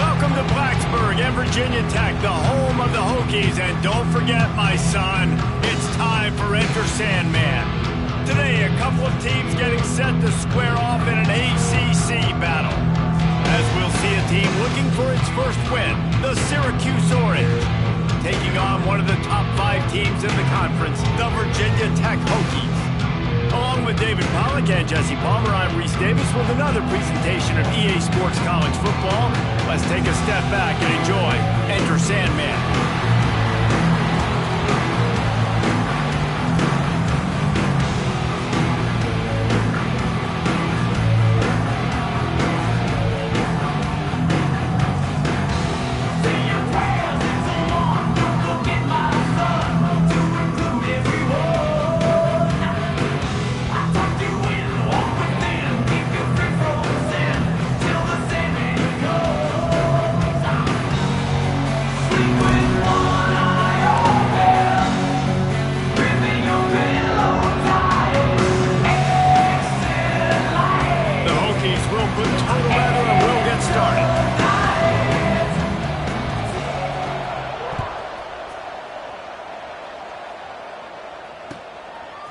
Welcome to Blacksburg and Virginia Tech, the home of the Hokies. And don't forget, my son, it's time for Enter Sandman. Today, a couple of teams getting set to square off in an ACC battle. As we'll see a team looking for its first win, the Syracuse Orange, taking on one of the top 5 teams in the conference, the Virginia Tech Hokies. Along with David Pollack and Jesse Palmer, I'm Reese Davis with another presentation of EA Sports College Football. Let's take a step back and enjoy Enter Sandman.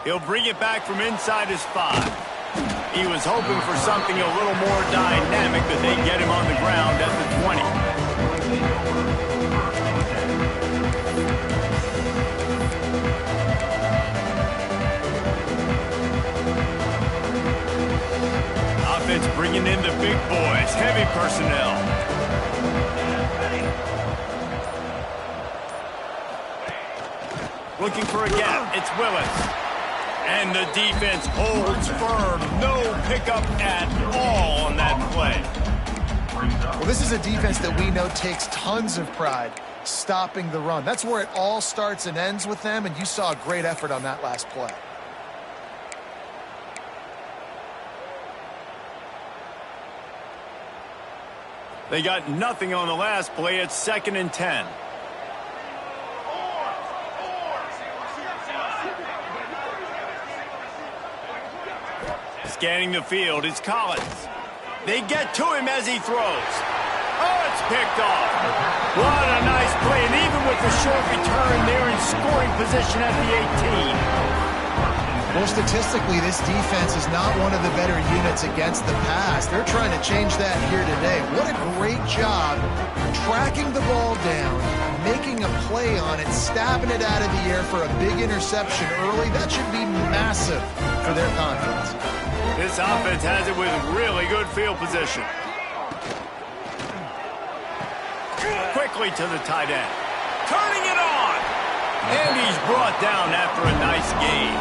He'll bring it back from inside his 5. He was hoping for something a little more dynamic, but they get him on the ground at the 20. Offense bringing in the big boys, heavy personnel. Looking for a gap, it's Willis. And the defense holds firm. No pickup at all on that play. Well, this is a defense that we know takes tons of pride stopping the run. That's where it all starts and ends with them, and you saw a great effort on that last play. They got nothing on the last play. It's 2nd and 10. Scanning the field, it's Collins. They get to him as he throws. Oh, it's picked off. What a nice play, and even with the short return, they're in scoring position at the 18. Well, statistically, this defense is not one of the better units against the pass. They're trying to change that here today. What a great job tracking the ball down, making a play on it, stabbing it out of the air for a big interception early. That should be massive for their confidence. This offense has it with really good field position. Quickly to the tight end. Turning it on. And he's brought down after a nice gain.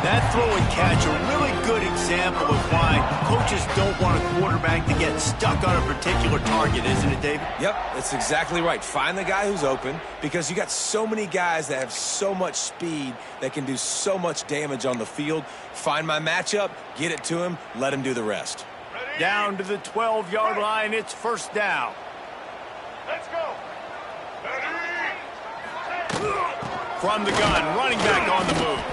That throw and catch, a really good example of why coaches don't want a quarterback to get stuck on a particular target, isn't it, David? Yep, that's exactly right. Find the guy who's open, because you got so many guys that have so much speed that can do so much damage on the field. Find my matchup, get it to him, let him do the rest. Down to the 12-yard line, it's 1st down. Let's go. From the gun, running back on the move.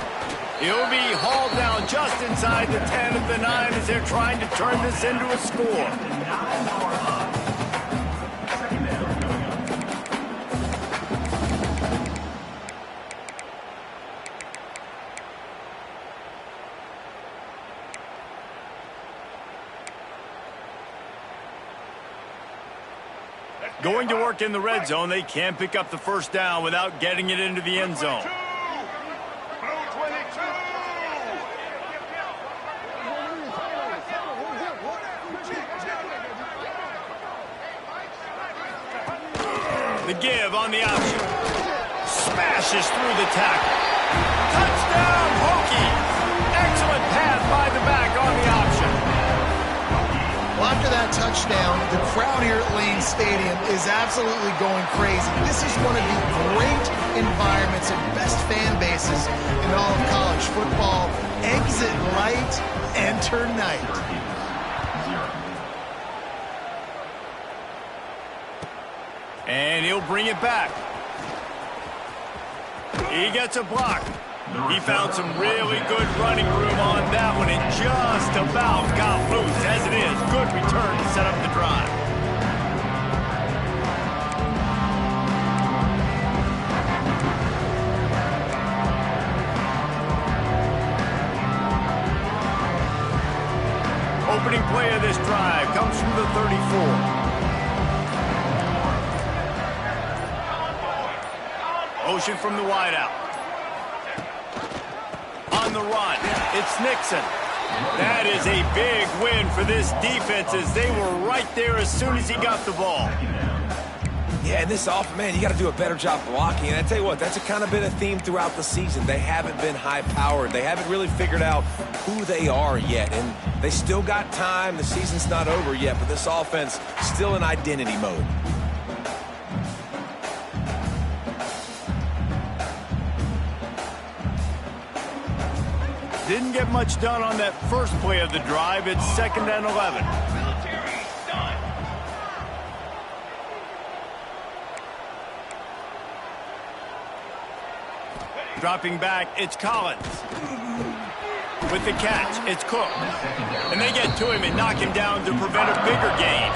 He'll be hauled down just inside the 10 of the 9 as they're trying to turn this into a score. Going to work in the red zone, they can't pick up the 1st down without getting it into the end zone. Blue 22. The give on the option. Smashes through the tackle. Touchdown, Hokies! Excellent pass by the back on the option. Well, after that touchdown, the crowd here at Lane Stadium is absolutely going crazy. This is one of the great environments and best fan bases in all of college football. Exit light, enter night. And he'll bring it back. He gets a block. He found some really good running room on that one and just about got loose. As it is, good return to set up the drive. Opening play of this drive comes from the 34. Motion from the wideout. On the run, it's Nixon. That is a big win for this defense as they were right there as soon as he got the ball. Yeah, and this offense, man, you got to do a better job blocking. And I tell you what, that's kind of been a theme throughout the season. They haven't been high-powered. They haven't really figured out who they are yet. And they still got time. The season's not over yet, but this offense still in identity mode. Didn't get much done on that first play of the drive. It's 2nd and 11. Dropping back, it's Collins. With the catch, it's Cook. And they get to him and knock him down to prevent a bigger gain.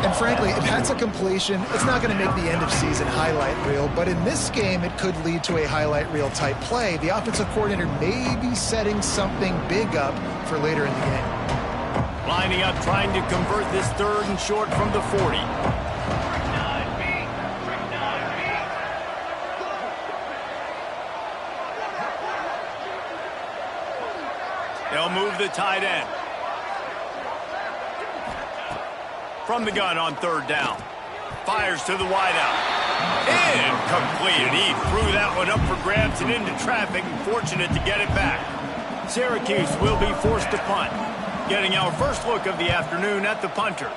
And frankly, if that's a completion, it's not going to make the end-of-season highlight reel. But in this game, it could lead to a highlight reel type play. The offensive coordinator may be setting something big up for later in the game. Lining up, trying to convert this 3rd and short from the 40. They'll move the tight end. From the gun on 3rd down. Fires to the wideout. Incomplete. He threw that one up for grabs and into traffic, and fortunate to get it back. Syracuse will be forced to punt. Getting our first look of the afternoon at the punter.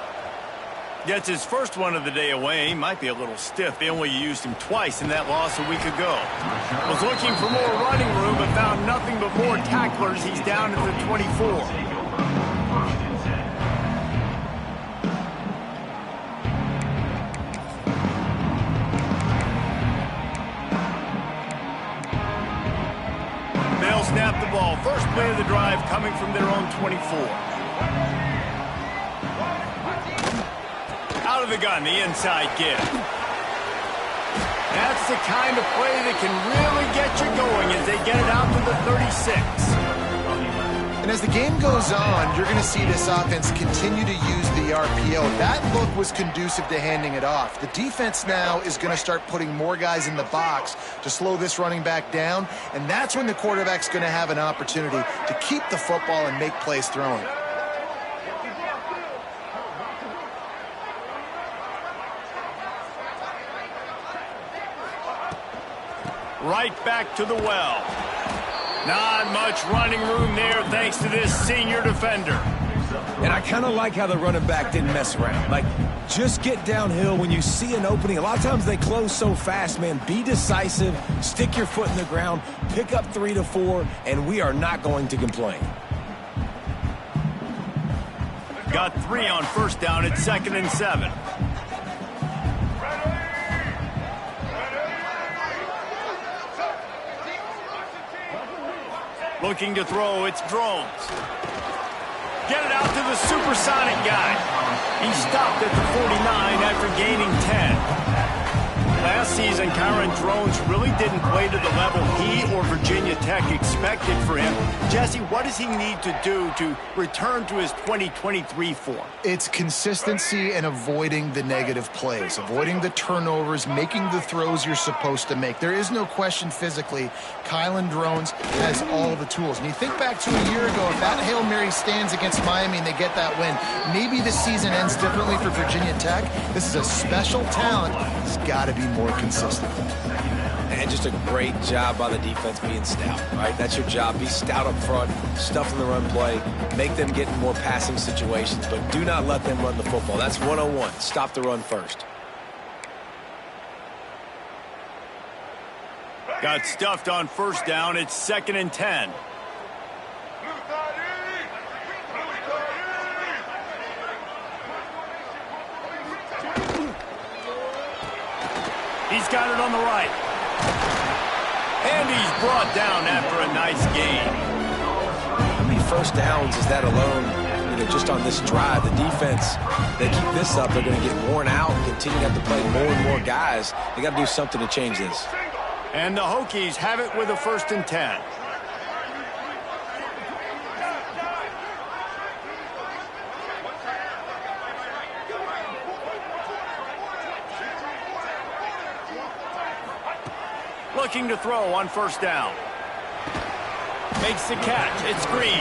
Gets his first one of the day away. He might be a little stiff. They only used him twice in that loss a week ago. Was looking for more running room, but found nothing but more tacklers. He's down at the 24. They'll snap the ball. First play of the drive coming from their own 24. Out of the gun, the inside give. That's the kind of play that can really get you going as they get it out to the 36. And as the game goes on, you're going to see this offense continue to use the RPO. That look was conducive to handing it off. The defense now is going to start putting more guys in the box to slow this running back down, and that's when the quarterback's going to have an opportunity to keep the football and make plays throwing. Right back to the well. Not much running room there thanks to this senior defender. And I kind of like how the running back didn't mess around. Like, just get downhill when you see an opening. A lot of times they close so fast, man. Be decisive, stick your foot in the ground, pick up 3 to 4, and we are not going to complain. Got 3 on first down at 2nd and 7. Looking to throw, it's Drones. Get it out to the supersonic guy. He stopped at the 49 after gaining 10. Last season, Kyron Drones really didn't play to the level he or Virginia Tech expected for him. Jesse, what does he need to do to return to his 2023 form? It's consistency and avoiding the negative plays, avoiding the turnovers, making the throws you're supposed to make. There is no question physically, Kyron Drones has all the tools. And you think back to a year ago, if that Hail Mary stands against Miami and they get that win, maybe the season ends differently for Virginia Tech. This is a special talent. He's got to be more consistent. And just a great job by the defense being stout, right? That's your job. Be stout up front, stuff in the run play, make them get in more passing situations, but do not let them run the football. That's 101. Stop the run first. Got stuffed on first down. It's 2nd and 10. He's got it on the right. And he's brought down after a nice gain. How many first downs is that alone, just on this drive? The defense, they keep this up, they're going to get worn out, continue to have to play more and more guys. They got to do something to change this. And the Hokies have it with a 1st and 10. Looking to throw on first down. Makes the catch. It's Green.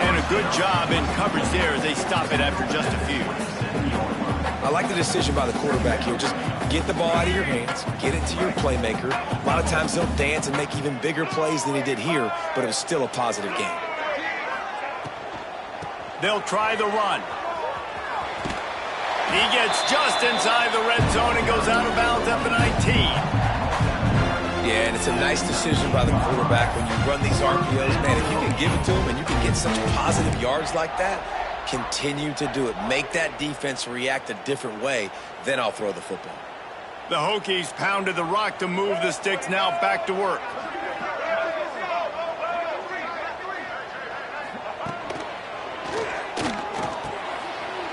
And a good job in coverage there as they stop it after just a few. I like the decision by the quarterback here. Just get the ball out of your hands, get it to your playmaker. A lot of times he'll dance and make even bigger plays than he did here, but it was still a positive game. They'll try the run. He gets just inside the red zone and goes out of bounds at the 19. Yeah, and it's a nice decision by the quarterback when you run these RPOs. Man, if you can give it to him and you can get such positive yards like that, continue to do it. Make that defense react a different way, then I'll throw the football. The Hokies pounded the rock to move the sticks, now back to work.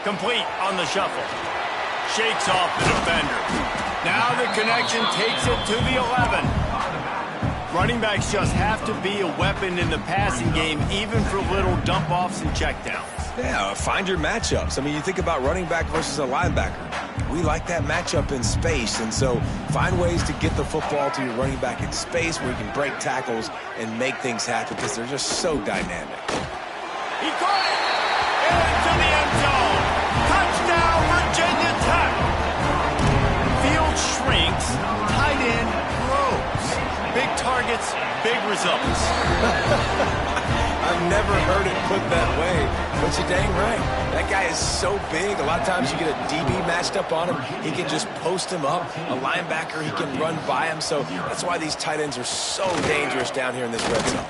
Complete on the shuffle. Shakes off the defender. Now the connection takes it to the 11. Running backs just have to be a weapon in the passing game, even for little dump-offs and checkdowns. Yeah, find your matchups. I mean, you think about running back versus a linebacker. We like that matchup in space, and so find ways to get the football to your running back in space where you can break tackles and make things happen because they're just so dynamic. He caught it! Into the end zone! Touchdown, Virginia Tech! Field shrinks, tight end grows. Big targets, big results. I've never heard it put that way, but you're dang right. That guy is so big. A lot of times you get a DB matched up on him. He can just post him up. A linebacker, he can run by him. So that's why these tight ends are so dangerous down here in this red zone.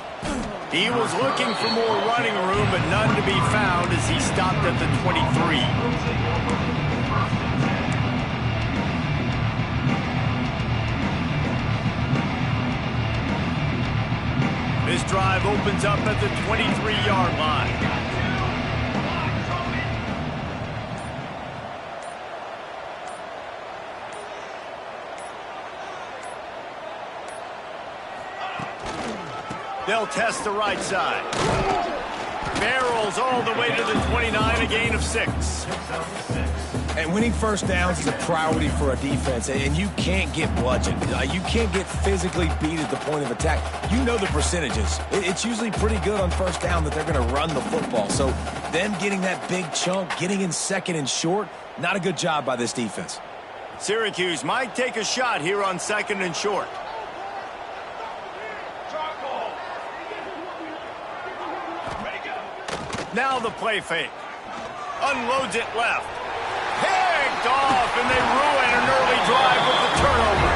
He was looking for more running room, but none to be found as he stopped at the 23. This drive opens up at the 23-yard line. They'll test the right side. Barrels all the way to the 29, a gain of 6. And winning first downs is a priority for a defense, and you can't get bludgeoned. You can't get physically beat at the point of attack. You know the percentages. It's usually pretty good on first down that they're going to run the football. So them getting that big chunk, getting in 2nd and short, not a good job by this defense. Syracuse might take a shot here on 2nd and short. Now the play fake. Unloads it left. Picked off, and they ruin an early drive with the turnover.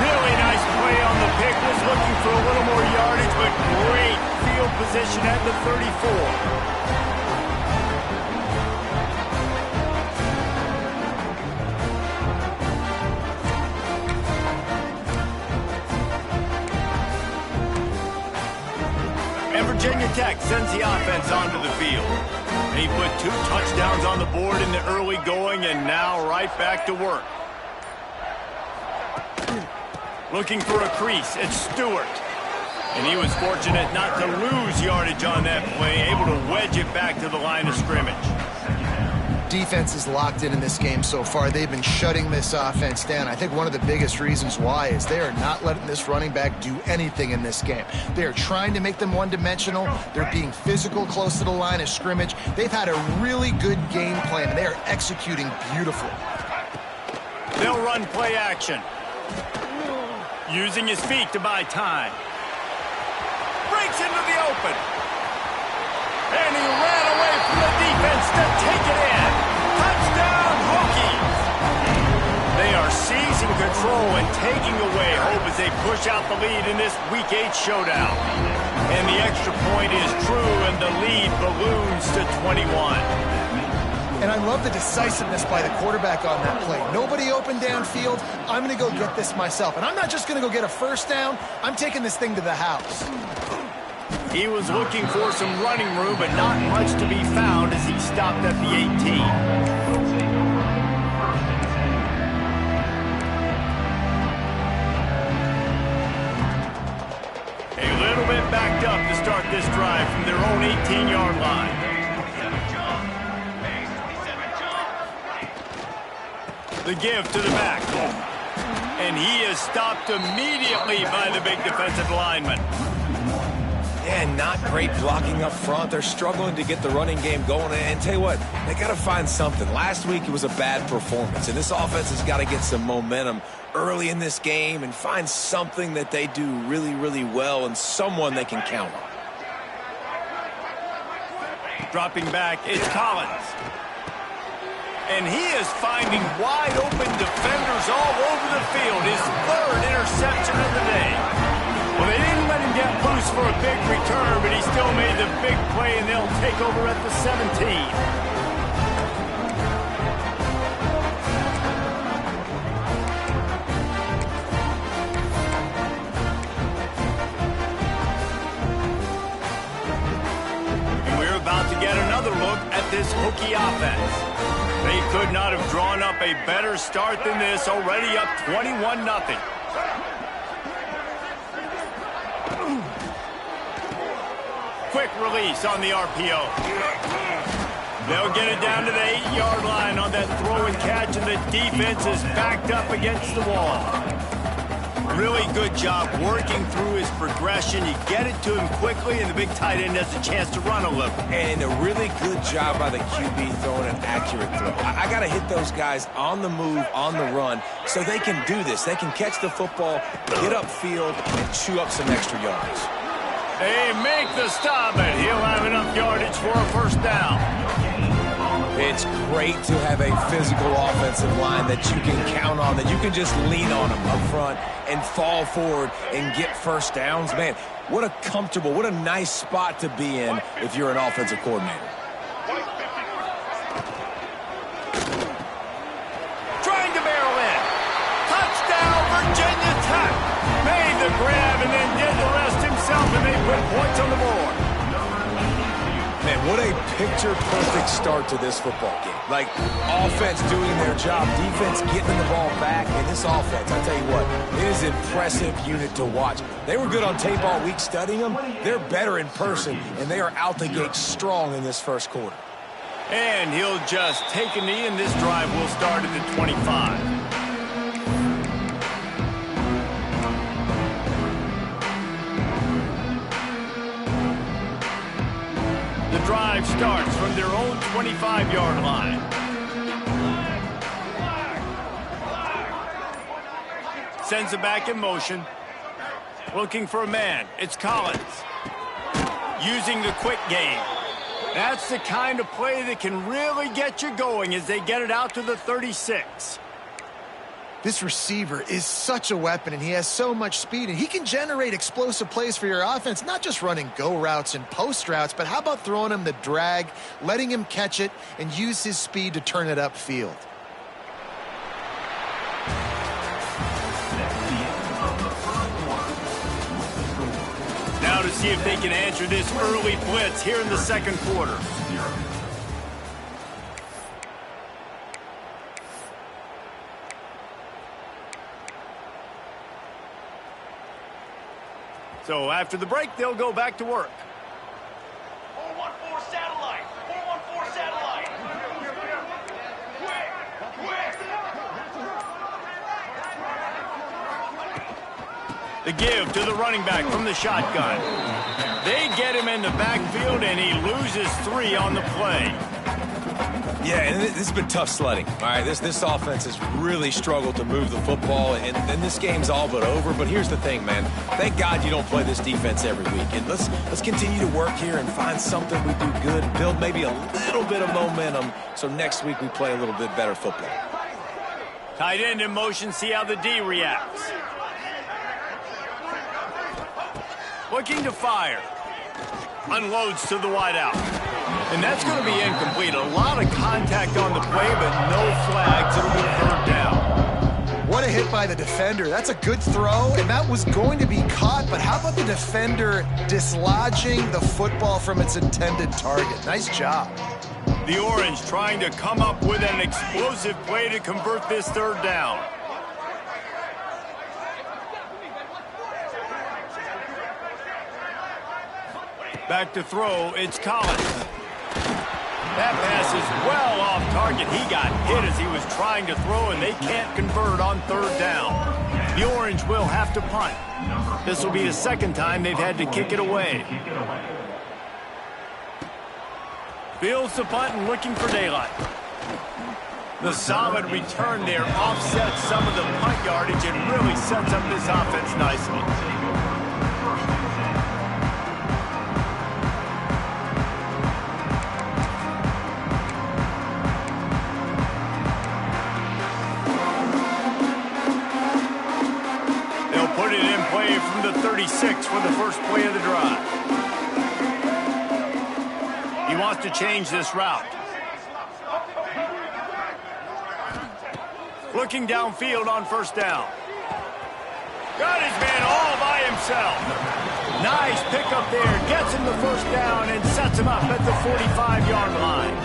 Really nice play on the pick. Was looking for a little more yardage, but great field position at the 34. Virginia Tech sends the offense onto the field. He put 2 touchdowns on the board in the early going and now right back to work. Looking for a crease, it's Stewart. And he was fortunate not to lose yardage on that play, able to wedge it back to the line of scrimmage. Defense is locked in this game so far. They've been shutting this offense down. I think one of the biggest reasons why is they are not letting this running back do anything in this game. They are trying to make them one-dimensional. They're being physical close to the line of scrimmage. They've had a really good game plan, and they are executing beautifully. They'll run play action. Using his feet to buy time. Breaks into the open. And he ran away from the defense to take it in. Touchdown, Hokies! They are seizing control and taking away hope as they push out the lead in this Week 8 showdown. And the extra point is true, and the lead balloons to 21. And I love the decisiveness by the quarterback on that play. Nobody open downfield. I'm going to go get this myself. And I'm not just going to go get a first down. I'm taking this thing to the house. He was looking for some running room, but not much to be found as he stopped at the 18. A little bit backed up to start this drive from their own 18-yard line. The give to the back. And he is stopped immediately by the big defensive lineman. Yeah, not great blocking up front. They're struggling to get the running game going. And tell you what, they got to find something. Last week it was a bad performance, and this offense has got to get some momentum early in this game and find something that they do really, really well and someone they can count on. Dropping back, it's Collins. And he is finding wide-open defenders all over the field. His third interception of the day. Well, they didn't let him get loose for a big return, but he still made the big play, and they'll take over at the 17. And we're about to get another look at this Hokie offense. They could not have drawn up a better start than this, already up 21-0. Quick release on the RPO. They'll get it down to the 8-yard line on that throw and catch, and the defense is backed up against the wall. Really good job working through his progression. You get it to him quickly, and the big tight end has a chance to run a little. And a really good job by the QB throwing an accurate throw. I got to hit those guys on the move, on the run, so they can do this. They can catch the football, get upfield, and chew up some extra yards. They make the stop, and he'll have enough yardage for a first down. It's great to have a physical offensive line that you can count on, that you can just lean on them up front and fall forward and get first downs. Man, what a comfortable, what a nice spot to be in if you're an offensive coordinator. Trying to barrel in. Touchdown, Virginia Tech. Made the grab and then did the rest himself, and they put points on the board. Man, what a picture-perfect start to this football game. Like, offense doing their job, defense getting the ball back, and this offense, I tell you what, it is an impressive unit to watch. They were good on tape all week studying them. They're better in person, and they are out the gate strong in this first quarter. And he'll just take a knee, and this drive will start at the 25. The drive starts from their own 25-yard line. Sends it back in motion. Looking for a man. It's Collins. Using the quick game. That's the kind of play that can really get you going as they get it out to the 36. This receiver is such a weapon, and he has so much speed, and he can generate explosive plays for your offense, not just running go routes and post routes, but how about throwing him the drag, letting him catch it, and use his speed to turn it upfield. Now to see if they can answer this early blitz here in the second quarter. So after the break, they'll go back to work. 414 satellite. 414 satellite. Quick. The give to the running back from the shotgun. They get him in the backfield, and he loses 3 on the play. Yeah, and this has been tough sledding. All right, this offense has really struggled to move the football, and this game's all but over. But here's the thing, man. Thank God you don't play this defense every week. And let's continue to work here and find something we do good, build maybe a little bit of momentum, so next week we play a little bit better football. Tight end in motion, see how the D reacts. Looking to fire. Unloads to the wideout. And that's going to be incomplete. A lot of contact on the play, but no flags. It'll be 3rd down. What a hit by the defender. That's a good throw, and that was going to be caught, but how about the defender dislodging the football from its intended target? Nice job. The Orange trying to come up with an explosive play to convert this 3rd down. Back to throw, it's Collins. That pass is well off target. He got hit as he was trying to throw, and they can't convert on 3rd down. The Orange will have to punt. This will be the 2nd time they've had to kick it away. Fields the punt and looking for daylight. The solid return there offsets some of the punt yardage and really sets up this offense nicely. Put it in play from the 36 for the first play of the drive. He wants to change this route. Looking downfield on 1st down. Got his man all by himself. Nice pickup there. Gets him the 1st down and sets him up at the 45-yard line.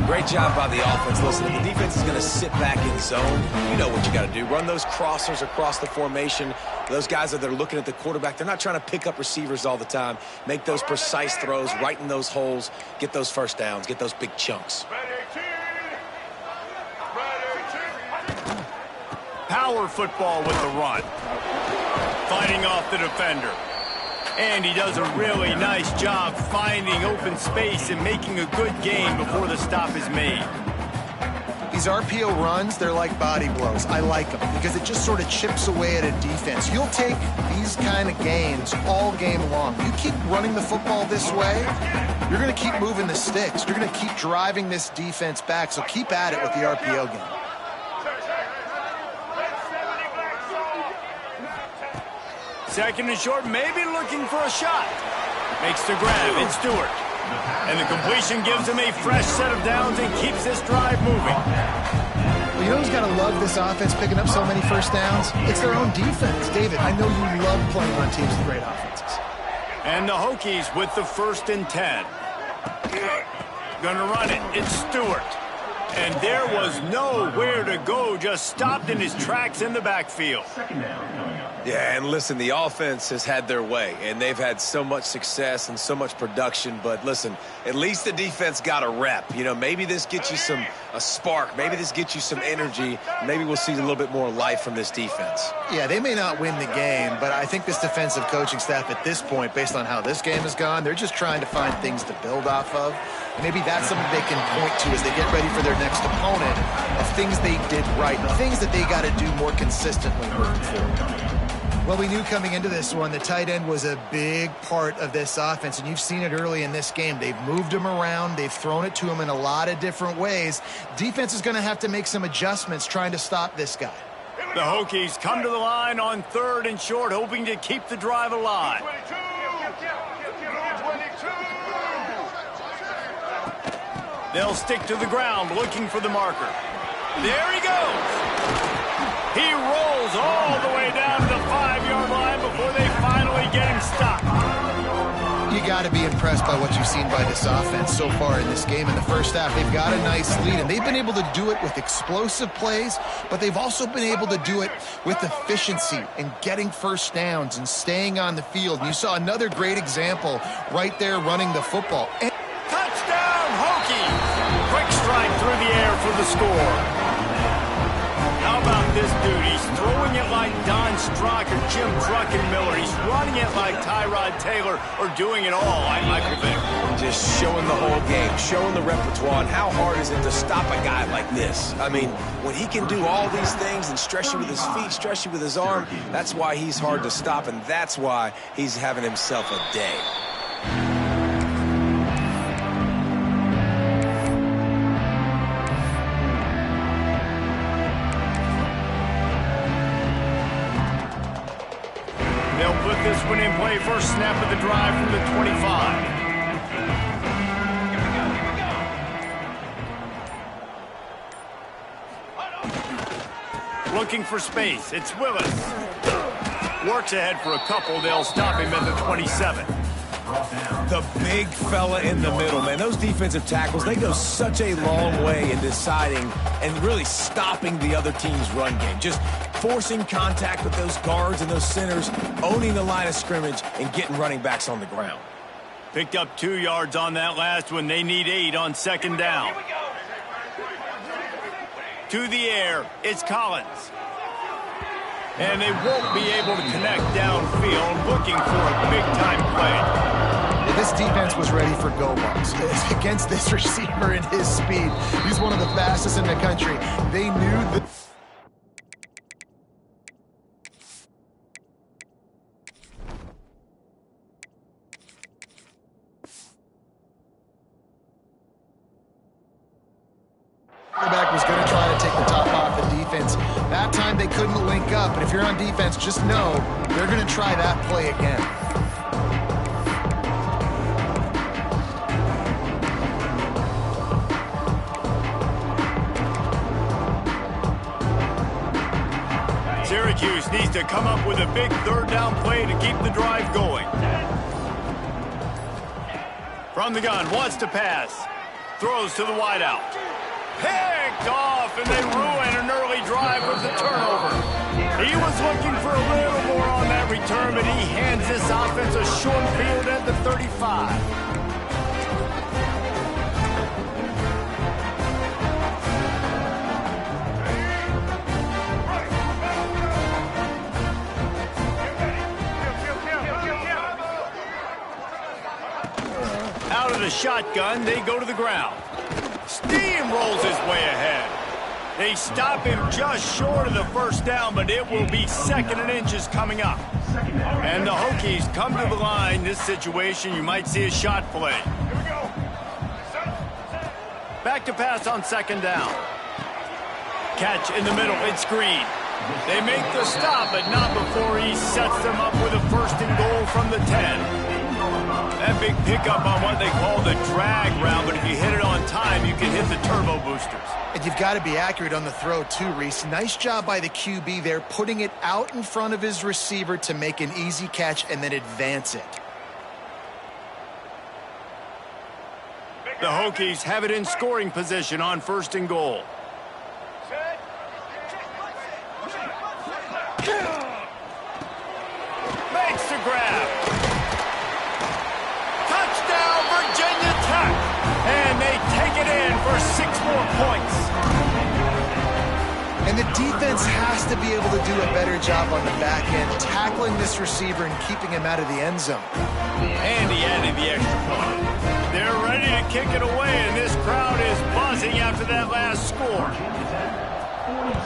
Great job by the offense. Listen, if the defense is going to sit back in zone, you know what you got to do. Run those crossers across the formation. Those guys that are looking at the quarterback, they're not trying to pick up receivers all the time. Make those precise throws, right in those holes, get those 1st downs, get those big chunks. Power football with the run. Fighting off the defender. And he does a really nice job finding open space and making a good gain before the stop is made. These RPO runs, they're like body blows. I like them because it just sort of chips away at a defense. You'll take these kind of gains all game long. You keep running the football this way, you're going to keep moving the sticks. You're going to keep driving this defense back, so keep at it with the RPO game. Second and short, maybe looking for a shot. Makes the grab, it's Stewart. And the completion gives him a fresh set of downs and keeps this drive moving. Well, you know who's got to love this offense picking up so many 1st downs? It's their own defense. David, I know you love playing on teams with great offenses. And the Hokies with the 1st and 10. Gonna run it, it's Stewart. And there was nowhere to go, just stopped in his tracks in the backfield. Yeah, and listen, the offense has had their way, and they've had so much success and so much production. But listen, at least the defense got a rep. You know, maybe this gets you a spark. Maybe this gets you some energy. Maybe we'll see a little bit more life from this defense. Yeah, they may not win the game, but I think this defensive coaching staff at this point, based on how this game has gone, they're just trying to find things to build off of. Maybe that's something they can point to as they get ready for their next opponent, of things they did right, things that they got to do more consistently moving forward. Well, we knew coming into this one, the tight end was a big part of this offense, and you've seen it early in this game. They've moved him around. They've thrown it to him in a lot of different ways. Defense is going to have to make some adjustments trying to stop this guy. The Hokies come to the line on 3rd and short, hoping to keep the drive alive. They'll stick to the ground, looking for the marker. There he goes. He rolls all the way down to the 5-yard line before they finally get him stopped. You got to be impressed by what you've seen by this offense so far in this game. In the first half, they've got a nice lead, and they've been able to do it with explosive plays, but they've also been able to do it with efficiency and getting first downs and staying on the field. And you saw another great example right there running the football. Touchdown, Hokies! Quick strike through the air for the score. How about this dude? He's throwing it like Don Strock or Jim Druckenmiller. He's running it like Tyrod Taylor, or doing it all like Michael Vick. Just showing the whole game, showing the repertoire, and how hard is it to stop a guy like this? I mean, when he can do all these things and stretch you with his feet, stretch you with his arm, that's why he's hard to stop, and that's why he's having himself a day. They'll put this one in play. First snap of the drive from the 25. Looking for space. It's Willis. Works ahead for a couple. They'll stop him at the 27. The big fella in the middle, man. Those defensive tackles, they go such a long way in deciding and really stopping the other team's run game. Just forcing contact with those guards and those centers, owning the line of scrimmage, and getting running backs on the ground. Picked up 2 yards on that last one. They need 8 on second down. To the air, it's Collins. And they won't be able to connect downfield, looking for a big-time play. This defense was ready for go balls against this receiver and his speed. He's one of the fastest in the country. They knew that. Quarterback was going to try to take the top off the defense. That time they couldn't link up, and if you're on defense, just know they're going to try that play again. Syracuse needs to come up with a big third down play to keep the drive going. From the gun, wants to pass. Throws to the wideout. Picked off, and they ruin an early drive with the turnover. He was looking for a little more on that return, but he hands this offense a short field at the 35. Out of the shotgun, they go to the ground. Steamrolls his way ahead. They stop him just short of the first down, but it will be 2nd and inches coming up. And the Hokies come to the line. This situation, you might see a shot play. Back to pass on 2nd down. Catch in the middle. It's Green. They make the stop, but not before he sets them up with a 1st and goal from the 10. That big pickup on what they call the drag round, but if you hit it on time, you can hit the turbo boosters. And you've got to be accurate on the throw too, Reese. Nice job by the QB there, putting it out in front of his receiver to make an easy catch and then advance it. The Hokies have it in scoring position on 1st and goal. Makes the grab. Touchdown, Virginia Tech. And they take it in for 6 more points. And the defense has to be able to do a better job on the back end, tackling this receiver and keeping him out of the end zone. And he added the extra point. They're ready to kick it away, and this crowd is buzzing after that last score. 42,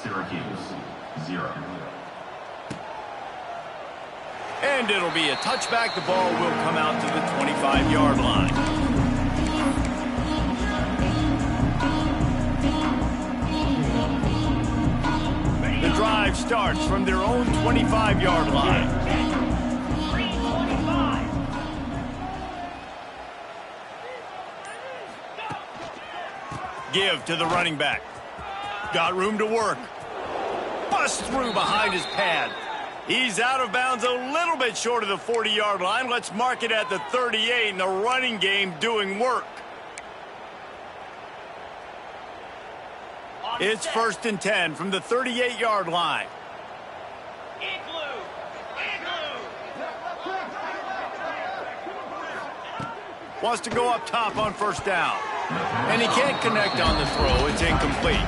Syracuse, 0. And it'll be a touchback. The ball will come out to the 25-yard line. The drive starts from their own 25-yard line. Give to the running back. Got room to work. Bust through behind his pad. He's out of bounds a little bit short of the 40-yard line. Let's mark it at the 38, and the running game doing work. It's 1st and 10 from the 38-yard line. Wants to go up top on 1st down. And he can't connect on the throw. It's incomplete.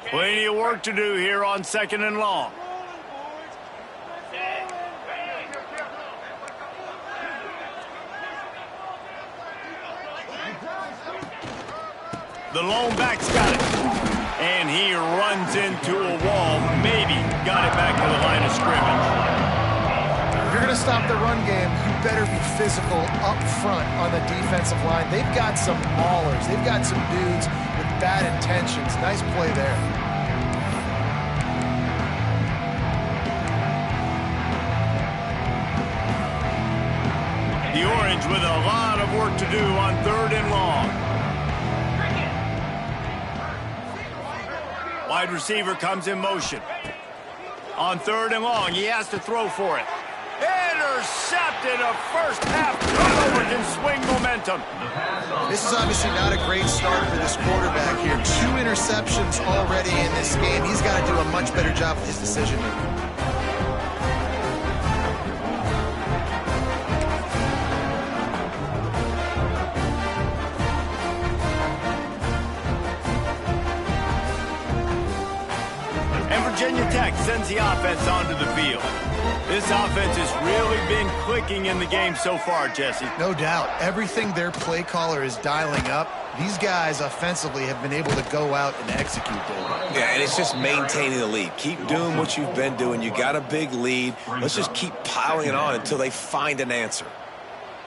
Plenty of work to do here on 2nd and long. The lone back's got it. And he runs into a wall. Maybe got it back to the line of scrimmage. If you're going to stop the run game, you better be physical up front on the defensive line. They've got some maulers. They've got some dudes with bad intentions. Nice play there. The Orange with a lot of work to do on 3rd and long. Wide receiver comes in motion. On 3rd and long, he has to throw for it. Intercepted. A first half turnover can swing momentum. This is obviously not a great start for this quarterback here. 2 interceptions already in this game. He's got to do a much better job with his decision making. Virginia Tech sends the offense onto the field. This offense has really been clicking in the game so far, Jesse. No doubt. Everything their play caller is dialing up, these guys offensively have been able to go out and execute them. Yeah, and it's just maintaining the lead. Keep doing what you've been doing. You got a big lead. Let's just keep piling it on until they find an answer.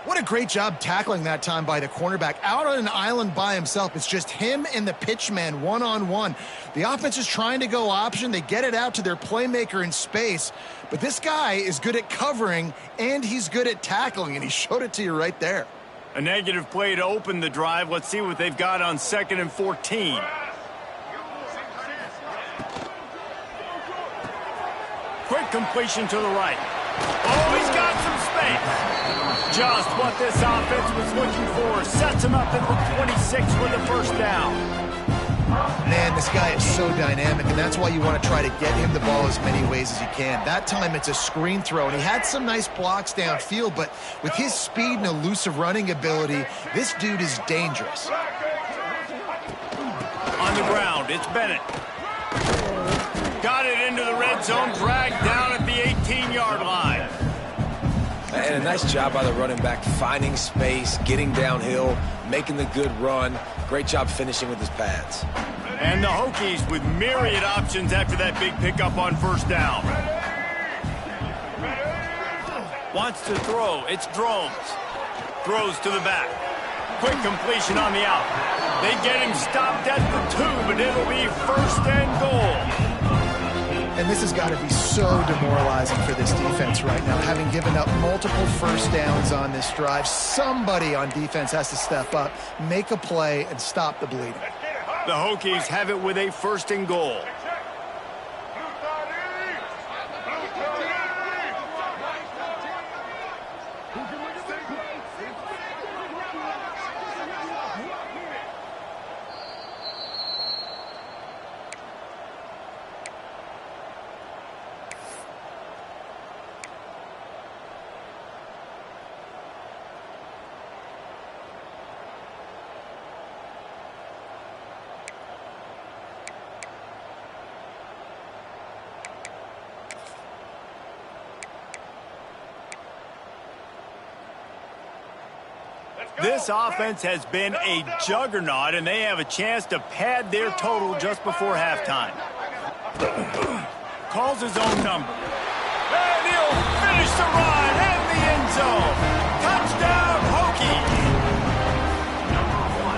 What a great job tackling that time by the cornerback. Out on an island by himself. It's just him and the pitchman one-on-one. The offense is trying to go option. They get it out to their playmaker in space. But this guy is good at covering, and he's good at tackling, and he showed it to you right there. A negative play to open the drive. Let's see what they've got on 2nd and 14. Quick completion to the right. Oh, he's got some space. Just what this offense was looking for. Sets him up at the 26 with the 1st down. Man, this guy is so dynamic, and that's why you want to try to get him the ball as many ways as you can. That time it's a screen throw, and he had some nice blocks downfield, but with his speed and elusive running ability, this dude is dangerous. On the ground, it's Bennett. Got it into the red zone, dragged down at the 18-yard line. And a nice job by the running back, finding space, getting downhill, making the good run. Great job finishing with his pads. And the Hokies with myriad options after that big pickup on 1st down. Wants to throw. It's Drones. Throws to the back. Quick completion on the out. They get him stopped at the 2, but it'll be 1st and goal. And this has got to be so demoralizing for this defense right now. Having given up multiple 1st downs on this drive, somebody on defense has to step up, make a play, and stop the bleeding. The Hokies have it with a 1st and goal. This offense has been a juggernaut, and they have a chance to pad their total just before halftime. Calls his own number. And he'll finish the run in the end zone. Touchdown, Hokies!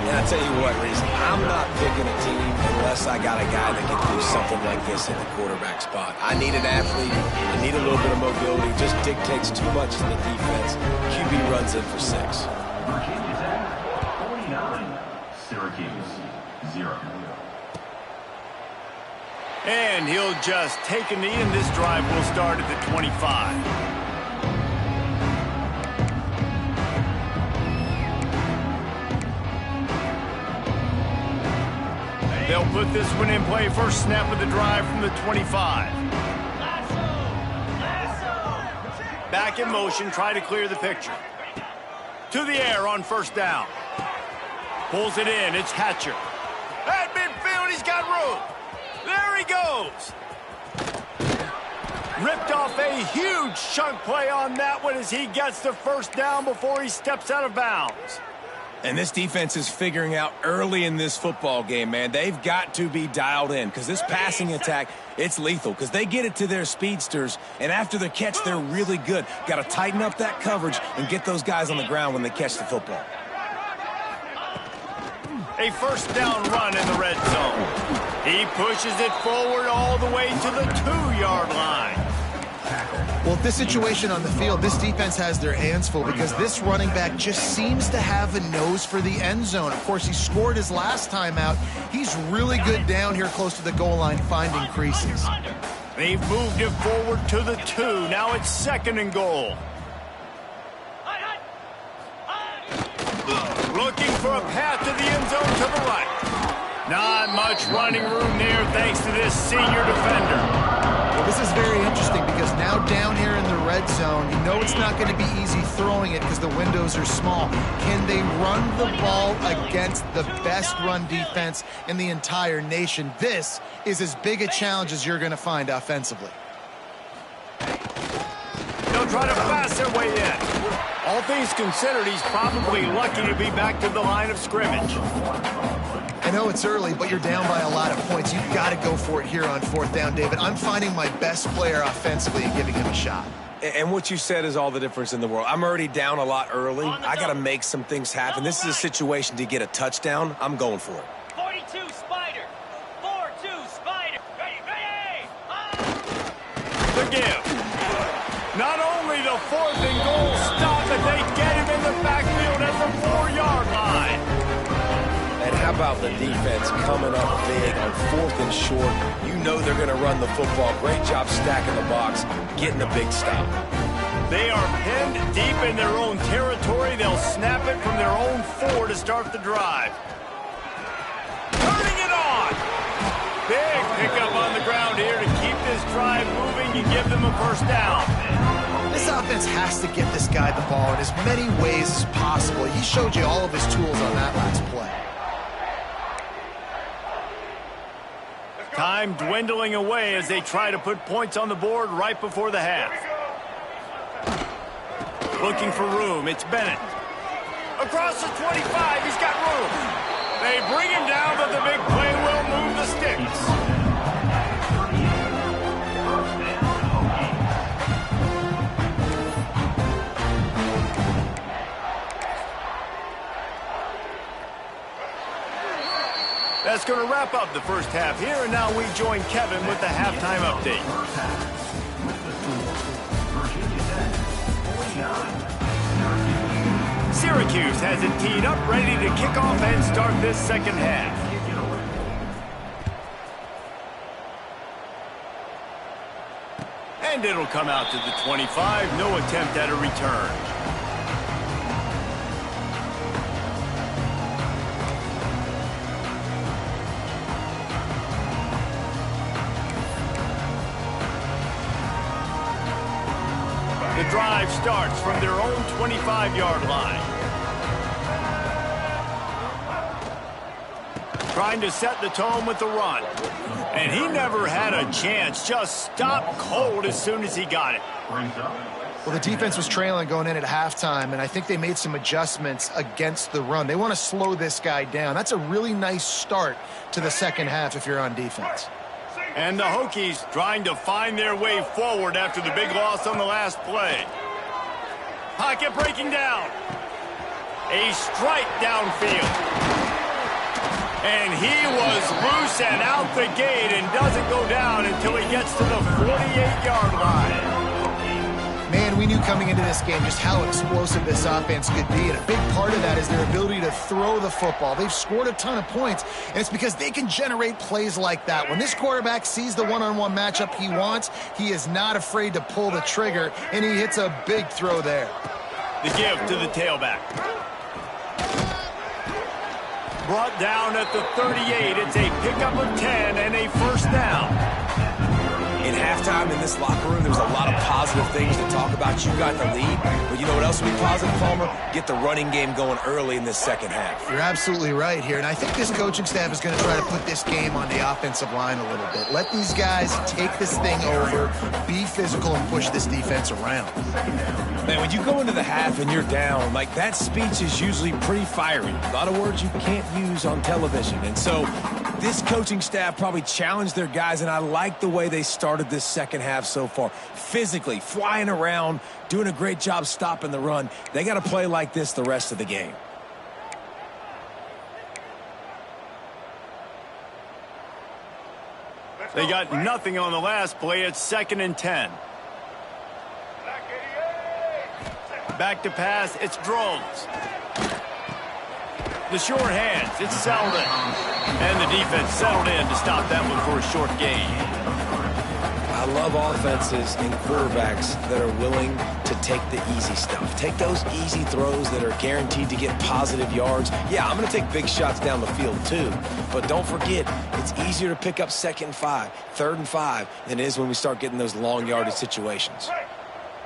And I'll tell you what, Reese, I'm not picking a team unless I got a guy that can do something like this in the quarterback spot. I need an athlete. I need a little bit of mobility. Just dictates too much in the defense. QB runs in for 6. Virginia Tech 49. Syracuse 0. And he'll just take a knee, and this drive will start at the 25. They'll put this one in play. First snap of the drive from the 25. Back in motion, try to clear the picture. To the air on first down. Pulls it in, it's Hatcher. At midfield, he's got room. There he goes. Ripped off a huge chunk play on that one as he gets the first down before he steps out of bounds. And this defense is figuring out early in this football game, man. They've got to be dialed in because this passing attack, it's lethal because they get it to their speedsters, and after the catch, they're really good. Got to tighten up that coverage and get those guys on the ground when they catch the football. A first down run in the red zone. He pushes it forward all the way to the 2-yard line. Well, this situation on the field, this defense has their hands full because this running back just seems to have a nose for the end zone. Of course, he scored his last time out. He's really good down here close to the goal line finding creases. They've moved it forward to the 2. Now it's 2nd and goal. Looking for a path to the end zone to the right. Not much running room there thanks to this senior defender. Well, this is very interesting because now down here in the red zone, you know it's not going to be easy throwing it because the windows are small. Can they run the ball against the best run defense in the entire nation? This is as big a challenge as you're going to find offensively. They'll try to pass their way in. All things considered, he's probably lucky to be back to the line of scrimmage. I know it's early, but you're down by a lot of points. You've got to go for it here on 4th down, David. I'm finding my best player offensively and giving him a shot. And what you said is all the difference in the world. I'm already down a lot early. I got to make some things happen. This is a situation to get a touchdown. I'm going for it. 42 Spider. 4-2 Spider. Ready. The give. Not only the 4th and goal stop, but they get him in the backfield at the 4-yard line. And how about the defense coming up big on 4th and short? You know they're going to run the football. Great job stacking the box, getting a big stop. They are pinned deep in their own territory. They'll snap it from their own 4 to start the drive. Turning it on. Big pickup on the ground here to keep this drive moving and give them a first down. This offense has to get this guy the ball in as many ways as possible. He showed you all of his tools on that last play. Time dwindling away as they try to put points on the board right before the half. Looking for room, it's Bennett. Across the 25, he's got room. They bring him down, but the big play will move the sticks. That's going to wrap up the first half here, and now we join Kevin with the halftime update. Syracuse has it teed up, ready to kick off and start this second half. And it'll come out to the 25, no attempt at a return. The drive starts from their own 25-yard line. Trying to set the tone with the run. And he never had a chance. Just stopped cold as soon as he got it. Well, the defense was trailing going in at halftime, and I think they made some adjustments against the run. They want to slow this guy down. That's a really nice start to the second half if you're on defense. And the Hokies trying to find their way forward after the big loss on the last play. Pocket breaking down. A strike downfield. And he was loose and out the gate and doesn't go down until he gets to the 48-yard line. Man, Man, we knew coming into this game just how explosive this offense could be, and a big part of that is their ability to throw the football. They've scored a ton of points, and it's because they can generate plays like that. When this quarterback sees the one-on-one matchup he wants, he is not afraid to pull the trigger, and he hits a big throw there. The give to the tailback. Brought down at the 38. It's a pickup of 10 and a first down. In halftime in this locker room, there's a lot of positive things to talk about. You got the lead, but you know what else would be positive, Palmer? Get the running game going early in this second half. You're absolutely right here, and I think this coaching staff is going to try to put this game on the offensive line a little bit. Let these guys take this thing over, be physical, and push this defense around. Man, when you go into the half and you're down, like, that speech is usually pretty fiery. A lot of words you can't use on television, and so this coaching staff probably challenged their guys, and I like the way they started this second half so far. Physically, flying around, doing a great job stopping the run. They got to play like this the rest of the game. They got nothing on the last play. It's 2nd and 10. Back to pass. It's Drones. The short hands. It's Selden. And the defense settled in to stop that one for a short gain. I love offenses and quarterbacks that are willing to take the easy stuff. Take those easy throws that are guaranteed to get positive yards. Yeah, I'm going to take big shots down the field too. But don't forget, it's easier to pick up 2nd and 5, 3rd and 5 than it is when we start getting those long yardage situations.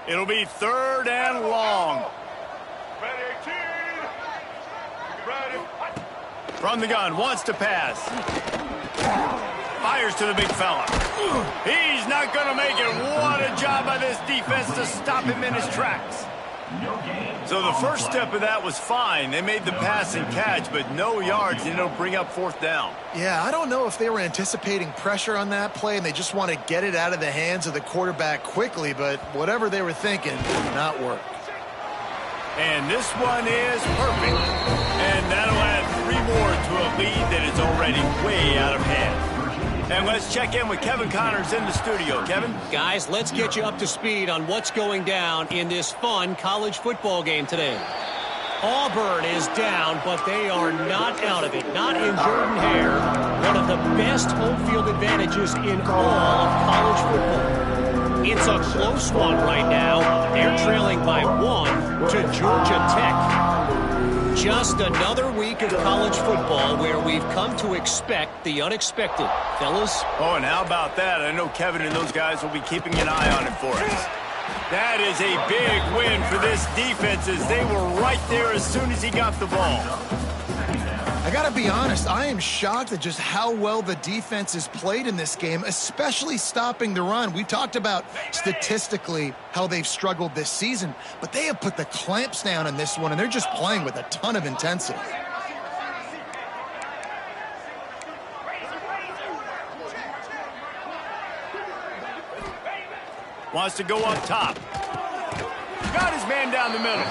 It'll be 3rd and long. From the gun, wants to pass. Fires to the big fella. He's not going to make it. What a job by this defense to stop him in his tracks. So the first step of that was fine. They made the pass and catch, but no yards, and it'll bring up 4th down. Yeah, I don't know if they were anticipating pressure on that play, and they just want to get it out of the hands of the quarterback quickly, but whatever they were thinking did not work. And this one is perfect. And that'll add 3 more to a lead that is already way out of hand. And let's check in with Kevin Connors in the studio. Kevin? Guys, let's get you up to speed on what's going down in this fun college football game today. Auburn is down, but they are not out of it. Not in Jordan-Hare, one of the best home field advantages in all of college football. It's a close one right now. They're trailing by 1 to Georgia Tech. Just another week of college football where we've come to expect the unexpected. Fellas? Oh, and how about that? I know Kevin and those guys will be keeping an eye on it for us. That is a big win for this defense as they were right there as soon as he got the ball. I gotta be honest, I am shocked at just how well the defense has played in this game, especially stopping the run. We talked about statistically how they've struggled this season, but they have put the clamps down in this one, and they're just playing with a ton of intensity. Wants to go up top. Got his man down the middle.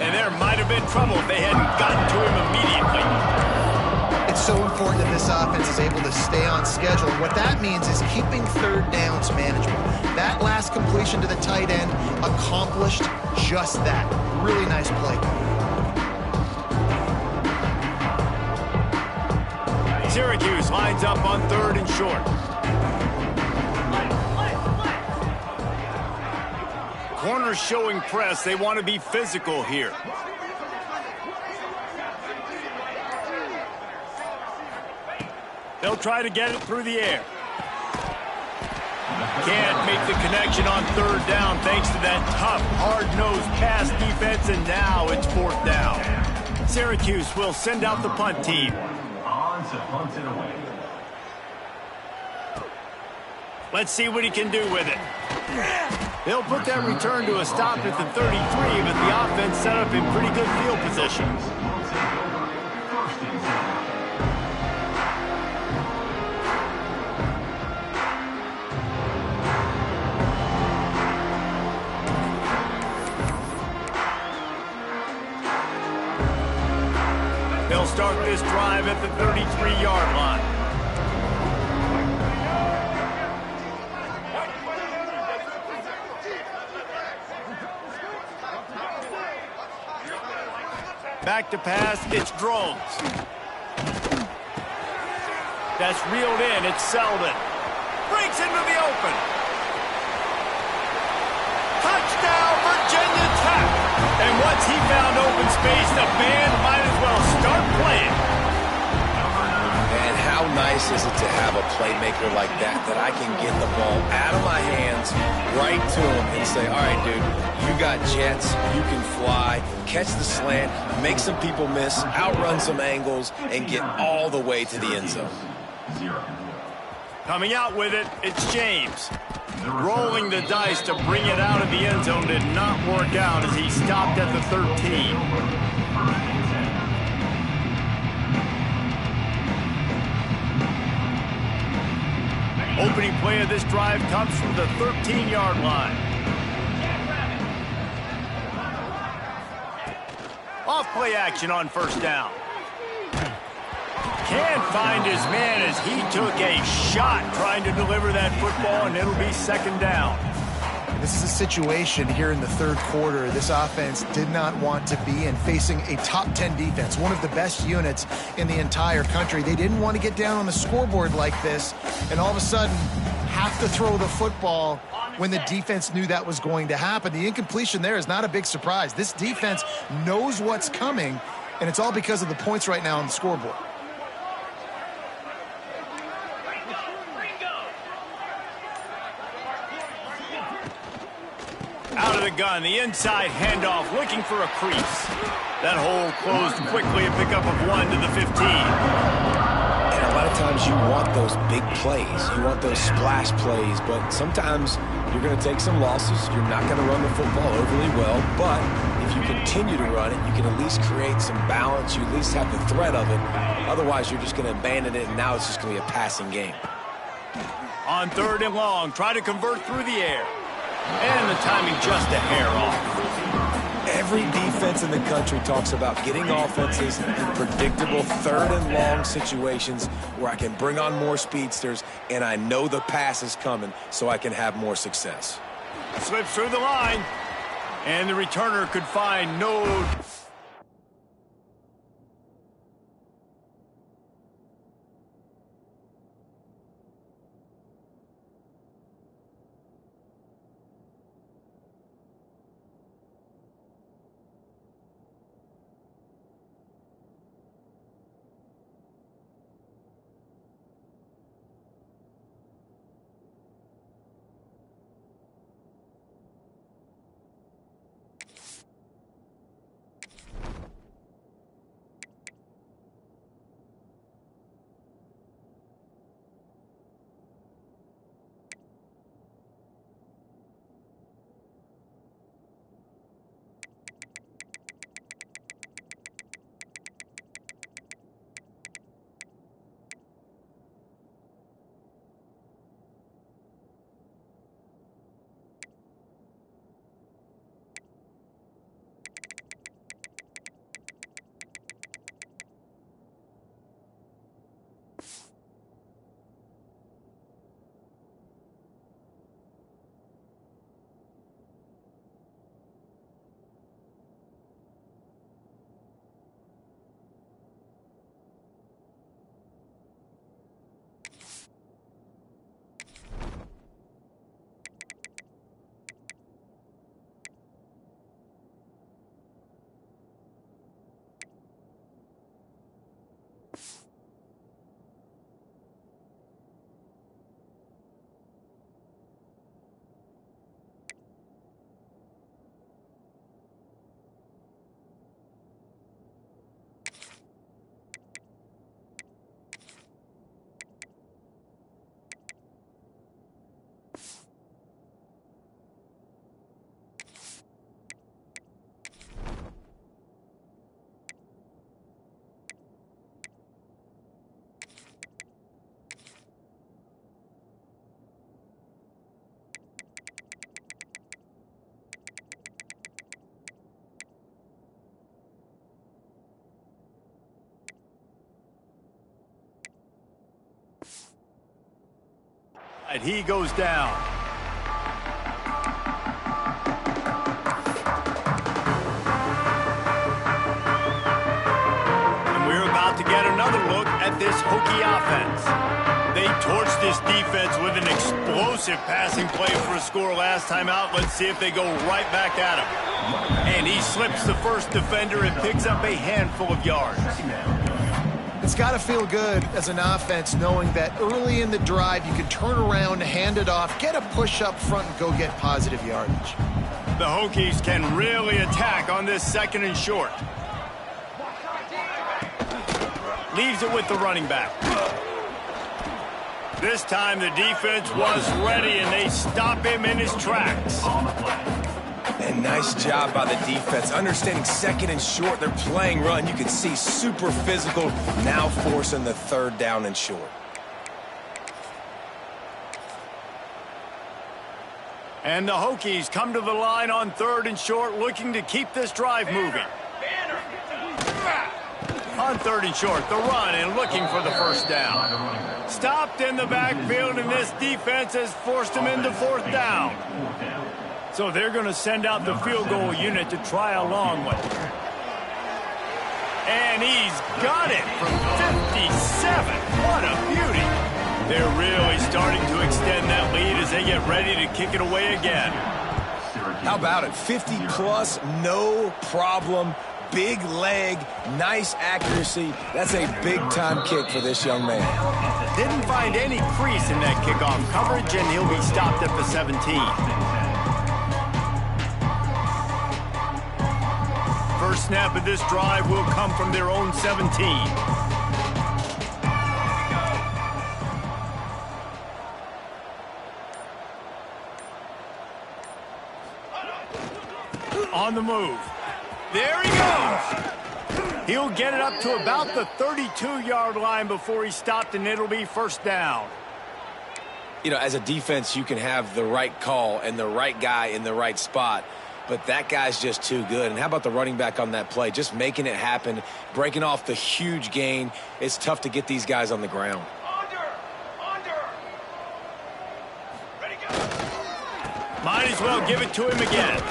And there might have been trouble if they hadn't gotten to him immediately. It's so important that this offense is able to stay on schedule. And what that means is keeping 3rd downs manageable. That last completion to the tight end accomplished just that. Really nice play. Syracuse lines up on 3rd and short. Corners showing press. They want to be physical here. They'll try to get it through the air. Can't make the connection on 3rd down thanks to that tough, hard-nosed pass defense, and now it's 4th down. Syracuse will send out the punt team. On to punt it away. Let's see what he can do with it. They'll put that return to a stop at the 33, but the offense set up in pretty good field position. They'll start this drive at the 33-yard line. back to pass. It's drones. That's reeled in. It's Selden. Breaks into the open. Touchdown, Virginia Tech. And once he found open space, the band might as well start playing. And how nice is it to have a playmaker like that I can get the ball out of my hands right to him and say, all right, dude, you got jets, you can fly, catch the slant, make some people miss, outrun some angles, and get all the way to the end zone. Coming out with it, it's James. Rolling the dice to bring it out of the end zone did not work out as he stopped at the 13. Opening play of this drive comes from the 13-yard line. Off play action on first down. Can't find his man as he took a shot trying to deliver that football, and it'll be second down. This is a situation here in the third quarter this offense did not want to be in, facing a top 10 defense, one of the best units in the entire country. They didn't want to get down on the scoreboard like this and all of a sudden have to throw the football when the defense knew that was going to happen. The incompletion there is not a big surprise. This defense knows what's coming, and it's all because of the points right now on the scoreboard. Out of the gun, the inside handoff, looking for a crease. That hole closed quickly, a pickup of 1 to the 15. And a lot of times you want those big plays. You want those splash plays, but sometimes you're going to take some losses. You're not going to run the football overly well, but if you continue to run it, you can at least create some balance. You at least have the threat of it. Otherwise, you're just going to abandon it, and now it's just going to be a passing game. On third and long, try to convert through the air. And the timing just a hair off. Every defense in the country talks about getting offenses in predictable third and long situations where I can bring on more speedsters and I know the pass is coming so I can have more success. Slips through the line, and the returner could find no... And he goes down. at this Hokie offense. They torched this defense with an explosive passing play for a score last time out. Let's see if they go right back at him. And he slips the first defender and picks up a handful of yards. It's got to feel good as an offense knowing that early in the drive you can turn around, hand it off, get a push up front, and go get positive yardage. The Hokies can really attack on this 2nd and short. Leaves it with the running back. This time the defense was ready, and they stop him in his tracks. And nice job by the defense. Understanding 2nd and short, they're playing run. You can see super physical, now forcing the 3rd down and short. And the Hokies come to the line on 3rd and short, looking to keep this drive moving. On 3rd and short, the run and looking for the first down. Stopped in the backfield, and this defense has forced him into 4th down. So they're going to send out the field goal unit to try a long one. And he's got it from 57. What a beauty. They're really starting to extend that lead as they get ready to kick it away again. How about it? 50-plus, no problem. Big leg, nice accuracy. That's a big-time kick for this young man. Didn't find any crease in that kickoff coverage, and he'll be stopped at the 17. First snap of this drive will come from their own 17. On the move. There he goes. He'll get it up to about the 32-yard line before he's stopped, and it'll be 1st down. You know, as a defense, you can have the right call and the right guy in the right spot, but that guy's just too good. And how about the running back on that play? Just making it happen, breaking off the huge gain. It's tough to get these guys on the ground. Ready, go. Might as well give it to him again.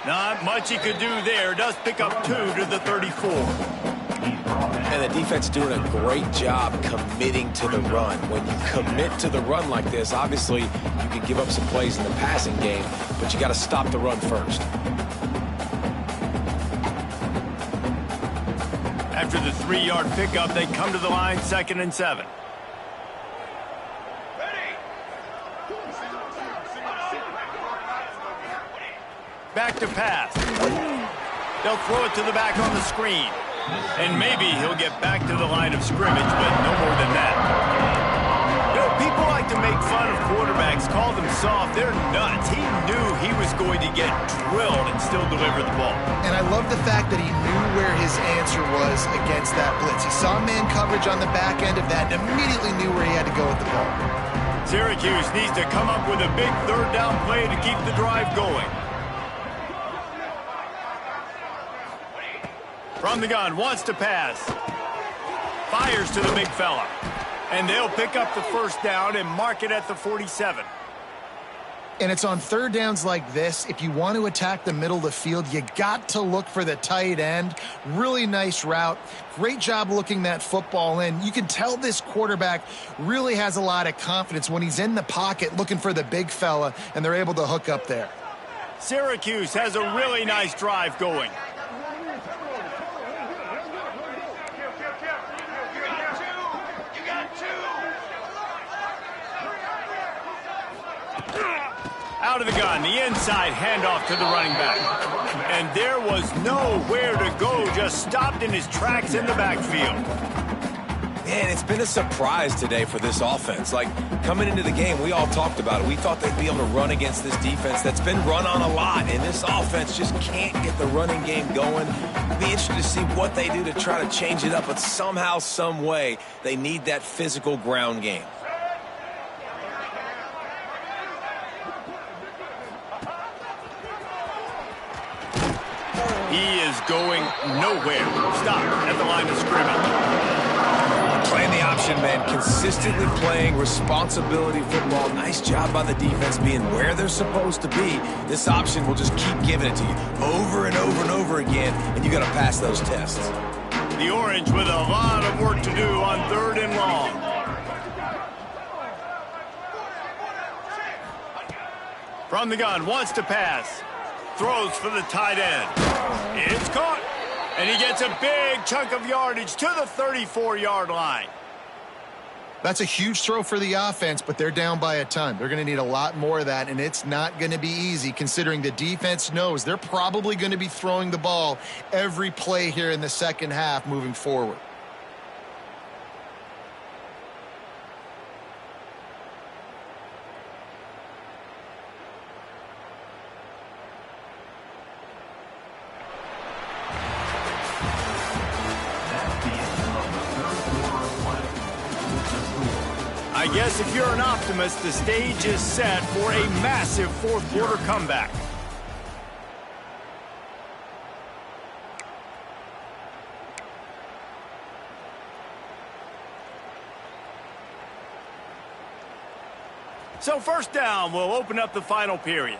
Not much he could do there. Does pick up 2 to the 34. And the defense doing a great job committing to the run. When you commit to the run like this, obviously you can give up some plays in the passing game, but you got to stop the run first. After the 3-yard pickup, they come to the line 2nd and 7. Back to pass. They'll throw it to the back on the screen. And maybe he'll get back to the line of scrimmage, but no more than that. You know, people like to make fun of quarterbacks, call them soft. They're nuts. He knew he was going to get drilled and still deliver the ball. And I love the fact that he knew where his answer was against that blitz. He saw man coverage on the back end of that and immediately knew where he had to go with the ball. Syracuse needs to come up with a big 3rd down play to keep the drive going. From the gun, wants to pass. Fires to the big fella. And they'll pick up the 1st down and mark it at the 47. And it's on 3rd downs like this. If you want to attack the middle of the field, you got to look for the tight end. Really nice route. Great job looking that football in. You can tell this quarterback really has a lot of confidence when he's in the pocket looking for the big fella, and they're able to hook up there. Syracuse has a really nice drive going. Out of the gun, the inside handoff to the running back. And there was nowhere to go, just stopped in his tracks in the backfield. Man, it's been a surprise today for this offense. Like, coming into the game, we all talked about it. We thought they'd be able to run against this defense that's been run on a lot, and this offense just can't get the running game going. It'll be interesting to see what they do to try to change it up, but somehow, some way, they need that physical ground game. He is going nowhere. Stop at the line of scrimmage. Playing the option man, consistently playing responsibility football. Nice job by the defense being where they're supposed to be. This option will just keep giving it to you over and over and over again, and you got to pass those tests. The Orange with a lot of work to do on 3rd and long. From the gun, wants to pass. Throws for the tight end. It's caught. And he gets a big chunk of yardage to the 34-yard line. That's a huge throw for the offense, but they're down by a ton. They're going to need a lot more of that, and it's not going to be easy considering the defense knows they're probably going to be throwing the ball every play here in the second half moving forward. I guess if you're an optimist, the stage is set for a massive fourth-quarter comeback. So 1st down will open up the final period.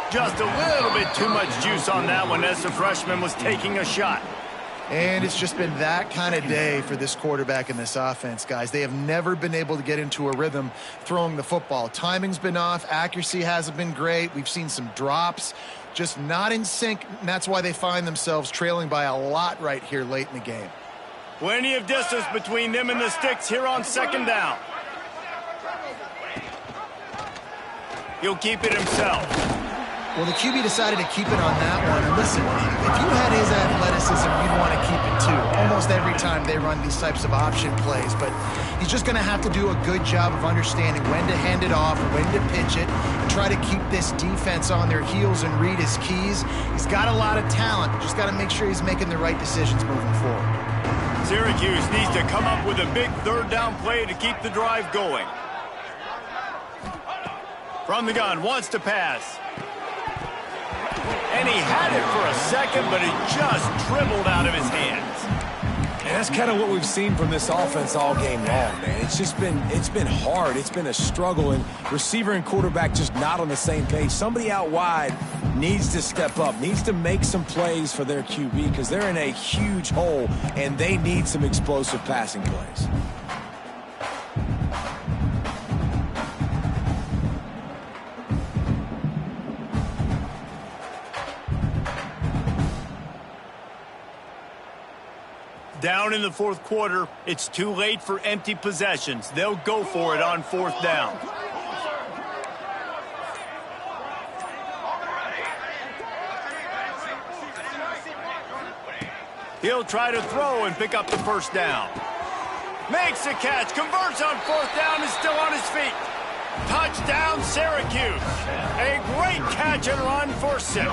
Just a little bit too much juice on that one as the freshman was taking a shot. And it's just been that kind of day for this quarterback and this offense, guys. They have never been able to get into a rhythm throwing the football. Timing's been off. Accuracy hasn't been great. We've seen some drops, just not in sync. And that's why they find themselves trailing by a lot right here late in the game. Plenty of distance between them and the sticks here on 2nd down. He'll keep it himself. Well, the QB decided to keep it on that one. And listen, if you had his athleticism, you'd want to keep it too. Almost every time they run these types of option plays. But he's just going to have to do a good job of understanding when to hand it off, when to pitch it, and try to keep this defense on their heels and read his keys. He's got a lot of talent. Just got to make sure he's making the right decisions moving forward. Syracuse needs to come up with a big 3rd down play to keep the drive going. From the gun, wants to pass. And he had it for a second, but it just dribbled out of his hands. And that's kind of what we've seen from this offense all game long, man. It's been hard. It's been a struggle, and receiver and quarterback just not on the same page. Somebody out wide needs to step up, needs to make some plays for their QB because they're in a huge hole, and they need some explosive passing plays. Down in the 4th quarter, it's too late for empty possessions. They'll go for it on 4th down. He'll try to throw and pick up the 1st down. Makes the catch, converts on 4th down, is still on his feet. Touchdown, Syracuse. A great catch and run for 6.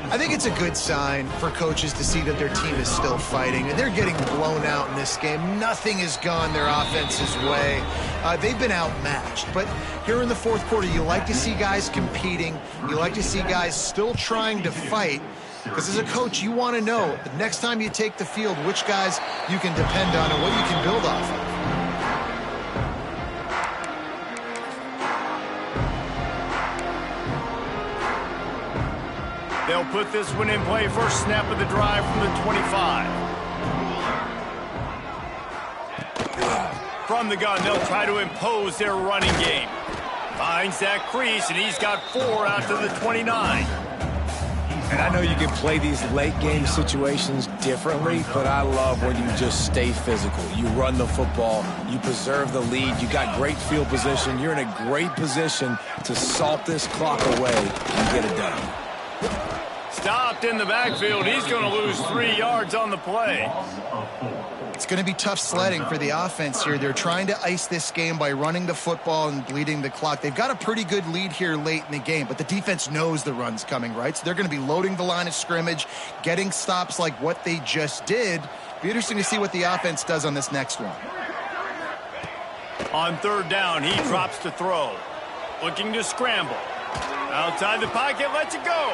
I think it's a good sign for coaches to see that their team is still fighting. And they're getting blown out in this game. Nothing has gone their offense's way. They've been outmatched. But here in the 4th quarter, you like to see guys competing. You like to see guys still trying to fight. Because as a coach, you want to know the next time you take the field, which guys you can depend on and what you can build off of. They'll put this one in play. First snap of the drive from the 25. From the gun, they'll try to impose their running game. Finds that crease, and he's got 4 out to the 29. And I know you can play these late game situations differently, but I love when you just stay physical. You run the football, you preserve the lead, you got great field position, you're in a great position to salt this clock away and get it done. Stopped in the backfield. He's going to lose 3 yards on the play. It's going to be tough sledding for the offense here. They're trying to ice this game by running the football and bleeding the clock. They've got a pretty good lead here late in the game, but the defense knows the run's coming, right? So they're going to be loading the line of scrimmage, getting stops like what they just did. Be interesting to see what the offense does on this next one. On 3rd down, he drops to throw. Looking to scramble. Outside the pocket, lets it go.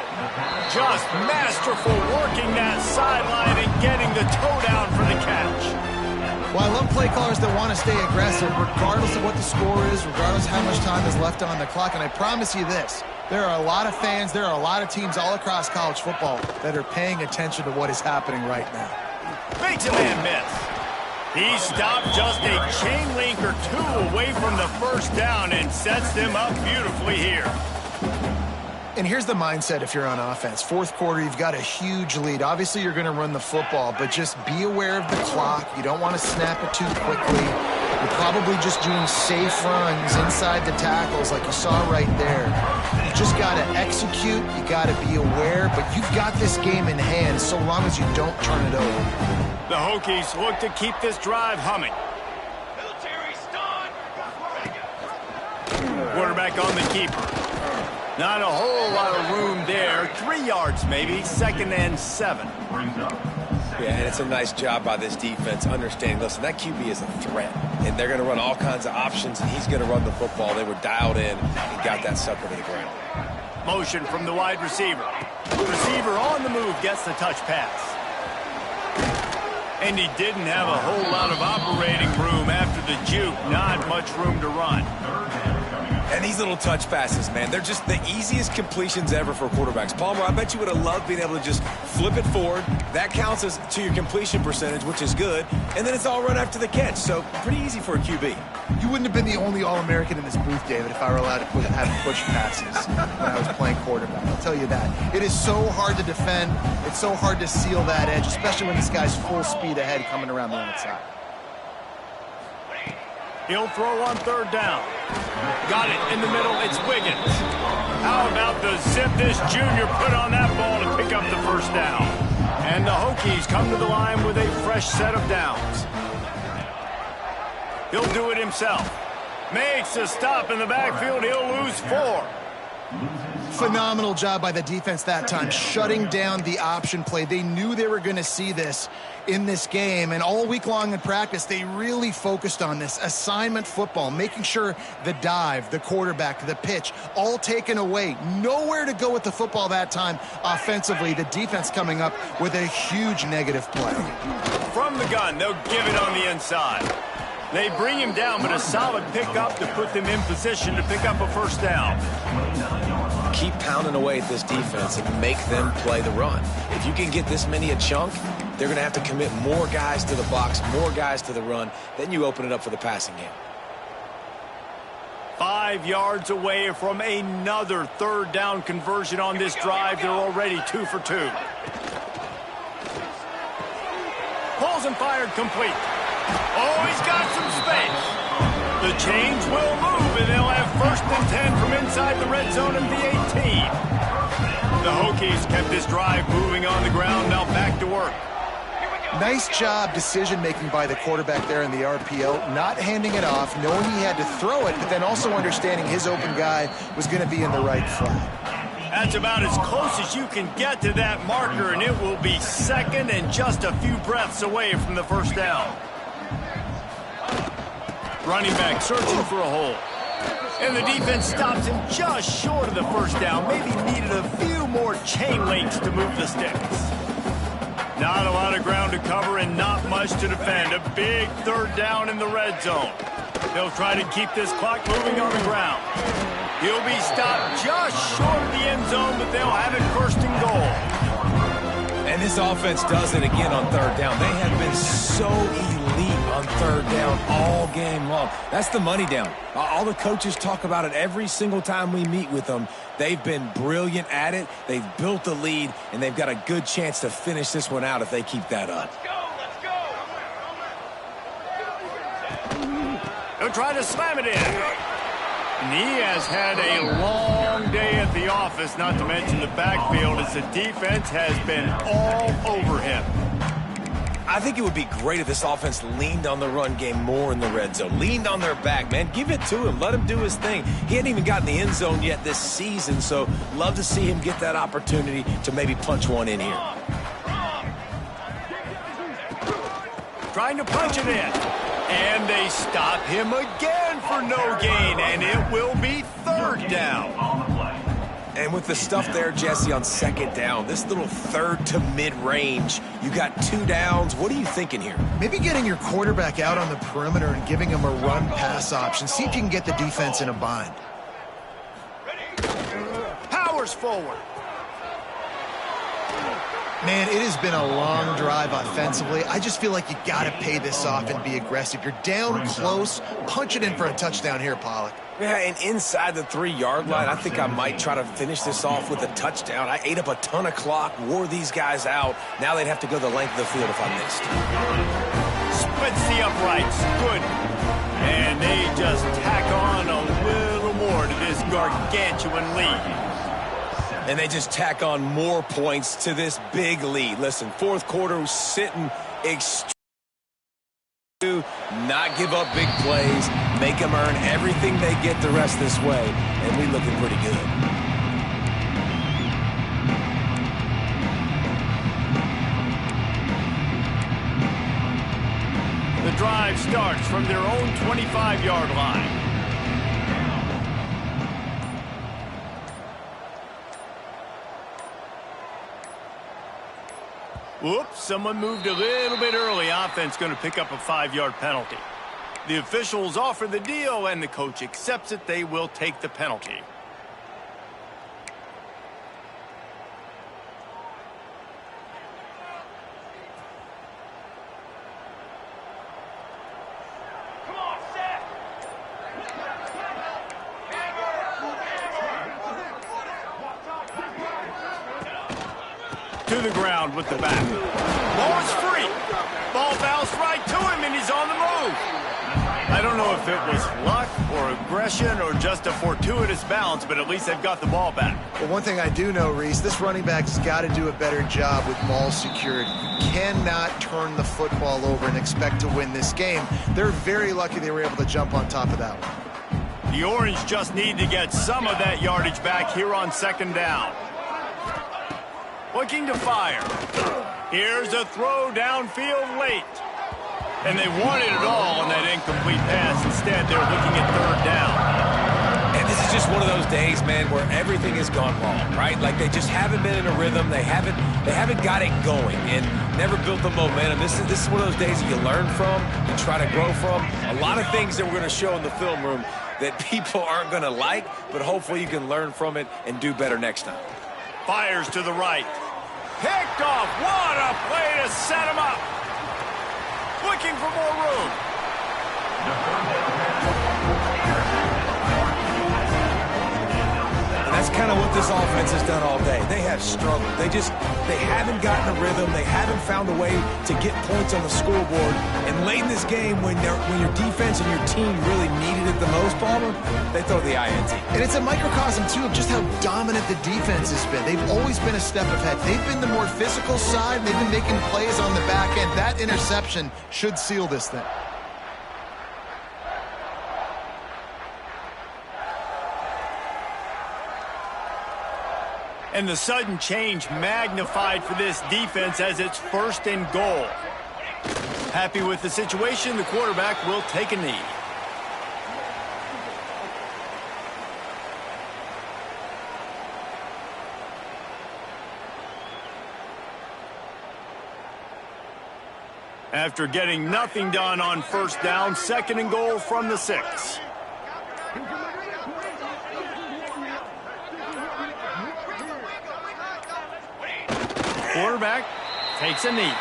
Just masterful working that sideline and getting the toe down for the catch. Well, I love play callers that want to stay aggressive regardless of what the score is, regardless of how much time is left on the clock. And I promise you this, there are a lot of fans, there are a lot of teams all across college football that are paying attention to what is happening right now. Makes a man miss. He stopped just a chain link or two away from the first down and sets them up beautifully here. And here's the mindset if you're on offense. Fourth quarter, you've got a huge lead. Obviously, you're going to run the football, but just be aware of the clock. You don't want to snap it too quickly. You're probably just doing safe runs inside the tackles like you saw right there. You just got to execute. You got to be aware, but you've got this game in hand so long as you don't turn it over. The Hokies look to keep this drive humming. Quarterback on the keeper. Not a whole lot of room there. 3 yards maybe. 2nd and 7. Yeah, and it's a nice job by this defense understanding, listen, that QB is a threat, and they're going to run all kinds of options, and he's going to run the football. They were dialed in and got that sucker to the ground. Motion from the wide receiver. Receiver on the move gets the touch pass. And he didn't have a whole lot of operating room after the juke. Not much room to run. And these little touch passes, man, they're just the easiest completions ever for quarterbacks. Palmer, I bet you would have loved being able to just flip it forward. That counts as to your completion percentage, which is good. And then it's all run after the catch, so pretty easy for a QB. You wouldn't have been the only All-American in this booth, David, if I were allowed to have push passes when I was playing quarterback. I'll tell you that. It is so hard to defend. It's so hard to seal that edge, especially when this guy's full speed ahead coming around the outside. He'll throw on 3rd down. Got it in the middle. It's Wiggins. How about the zip this junior put on that ball to pick up the first down? And the Hokies come to the line with a fresh set of downs. He'll do it himself. Makes a stop in the backfield. He'll lose 4. Phenomenal job by the defense that time, shutting down the option play. They knew they were going to see this in this game, and all week long in practice, they really focused on this assignment football, making sure the dive, the quarterback, the pitch, all taken away. Nowhere to go with the football that time offensively. The defense coming up with a huge negative play. From the gun, they'll give it on the inside. They bring him down, but a solid pickup to put them in position to pick up a first down. Keep pounding away at this defense and make them play the run. If you can get this many a chunk, they're going to have to commit more guys to the box, more guys to the run. Then you open it up for the passing game. 5 yards away from another 3rd down conversion on this drive. They're already 2 for 2. Pulls and fired complete. Oh, he's got some space. The chains will move, and they'll have 1st and 10 from inside the red zone of the 18. The Hokies kept this drive moving on the ground. Now back to work. Nice job decision-making by the quarterback there in the RPO, not handing it off, knowing he had to throw it, but then also understanding his open guy was going to be in the right flat. That's about as close as you can get to that marker, and it will be 2nd and just a few breaths away from the first down. Running back searching for a hole. And the defense stops him just short of the first down. Maybe needed a few more chain links to move the sticks. Not a lot of ground to cover and not much to defend. A big 3rd down in the red zone. They'll try to keep this clock moving on the ground. He'll be stopped just short of the end zone, but they'll have it 1st and goal. And this offense does it again on 3rd down. They have been so elite on 3rd down all game long. That's the money down. All the coaches talk about it every single time we meet with them. They've been brilliant at it. They've built the lead, and they've got a good chance to finish this one out if they keep that up. They'll try to slam it in. And he has had a long day at the office, not to mention the backfield, as the defense has been all over him. I think it would be great if this offense leaned on the run game more in the red zone. Leaned on their back, man. Give it to him. Let him do his thing. He hadn't even gotten the end zone yet this season, so love to see him get that opportunity to maybe punch one in here. Trying to punch it in. And they stop him again for no gain, and it will be 3rd down. And And with the stuff there, Jesse, on second down, this little third to mid-range, you got 2 downs. What are you thinking here? Maybe getting your quarterback out on the perimeter and giving him a run-pass option. See if you can get the defense in a bind. Powers forward. Man, it has been a long drive offensively. I just feel like you got to pay this off and be aggressive. You're down close. Punch it in for a touchdown here, Pollock. Yeah, and inside the 3-yard line, I think I might try to finish this off with a touchdown. I ate up a ton of clock, wore these guys out. Now they'd have to go the length of the field if I missed. Splits the uprights. Good. And they just tack on a little more to this gargantuan lead. And they just tack on more points to this big lead. Listen, fourth quarter sitting extremely. Not give up big plays, make them earn everything they get the rest this way, and we looking pretty good. The drive starts from their own 25-yard line. Whoops, someone moved a little bit early. Offense going to pick up a 5-yard penalty. The officials offer the deal, and the coach accepts it. They will take the penalty. Come on, Seth. To the ground with the back. Ball is free. Ball bounced right to him, and he's on the move. I don't know if it was luck or aggression or just a fortuitous bounce, but at least they've got the ball back. Well, one thing I do know, Reese, this running back has got to do a better job with ball security. You cannot turn the football over and expect to win this game. They're very lucky they were able to jump on top of that one. The Orange just need to get some of that yardage back here on second down. Looking to fire. Here's a throw downfield late. And they wanted it all on that incomplete pass. Instead, they're looking at third down. And this is just one of those days, man, where everything has gone wrong, right? Like they just haven't been in a rhythm. They haven't got it going and never built the momentum. This is one of those days that you learn from, you try to grow from. A lot of things that we're going to show in the film room that people aren't going to like, but hopefully you can learn from it and do better next time. Fires to the right. Picked off. What a play to set him up. Looking for more room. And that's kind of what this offense has done all day. They have struggled. They haven't gotten a rhythm. They haven't found a way to get points on the scoreboard. And late in this game, when your defense and your team really needed it the most, Palmer, they throw the INT. And it's a microcosm, too, of just how dominant the defense has been. They've always been a step ahead. They've been the more physical side. They've been making plays on the back end. That interception should seal this thing. And the sudden change magnified for this defense as it's first and goal. Happy with the situation, the quarterback will take a knee. After getting nothing done on first down, second and goal from the 6. Quarterback takes a knee.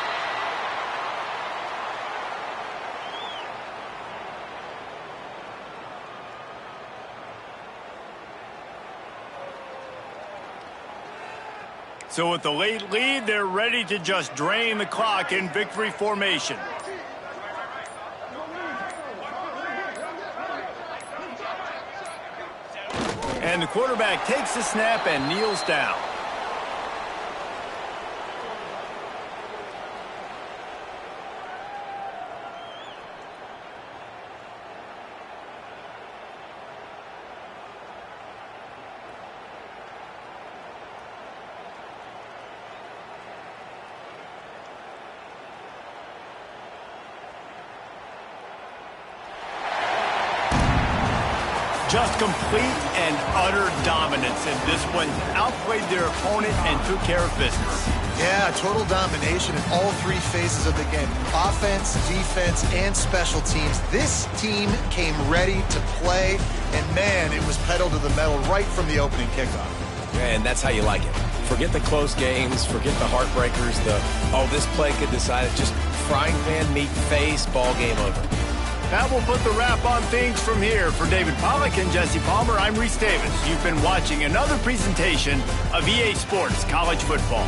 So with the late lead, they're ready to just drain the clock in victory formation. And the quarterback takes the snap and kneels down. Just complete and utter dominance in this one. Outplayed their opponent and took care of business. Yeah, total domination in all three phases of the game. Offense, defense, and special teams. This team came ready to play, and man, it was pedal to the metal right from the opening kickoff. And that's how you like it. Forget the close games, forget the heartbreakers, this play could decide it. Just frying pan, meat face, ball game over. That will put the wrap on things from here. For David Pollack and Jesse Palmer, I'm Reese Davis. You've been watching another presentation of EA Sports College Football.